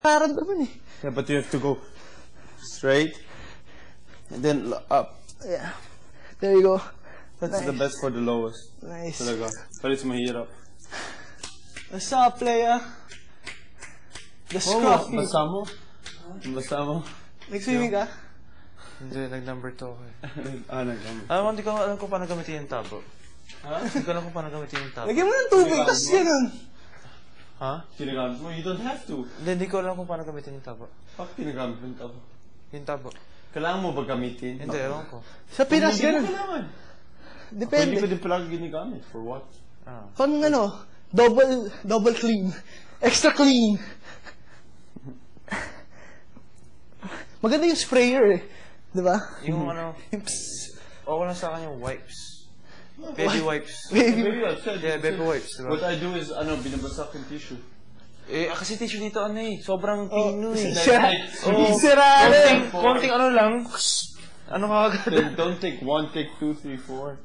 parang naman eh. Yeah, but you have to go straight and then up. Yeah. There you go. That's the best for the lowest. Nice. Talaga. Pero it's mahirap. What's up, player? The scruffy. Basa mo? Basa mo? Nag-swimming ka? Hindi, nag-number 2 ako eh. Nag-number. Hindi ko alam kung paano gamitin yung tabo. Ha? Hindi ko alam kung paano gamitin yung tabo. Lagyan mo ng tubig, tapos ganun. Ha? Kinagamit mo? You don't have to. Hindi ko alam kung paano gamitin yung tabo. Bakit kinagamit mo yung tabo? Yung tabo. Kailangan mo ba gamitin? Hindi, ewan ko. Sa Pinas, Hindi mo ganun. kailangan. Depende. Hindi ko din pala ginagamit. For what? Kung ano, double clean. Extra clean. Maganda yung sprayer eh. Di ba? Yung ano, okay lang sa akin yung wipes. Baby wipes. Baby. Maybe I said. Yeah, baby wipes, diba? What I do is, binabasak yung tissue. Eh, kasi tissue dito ano eh, sobrang pino eh. Sira na. Konting ano lang, ano kagad. Then don't take 1, take 2, 3, 4.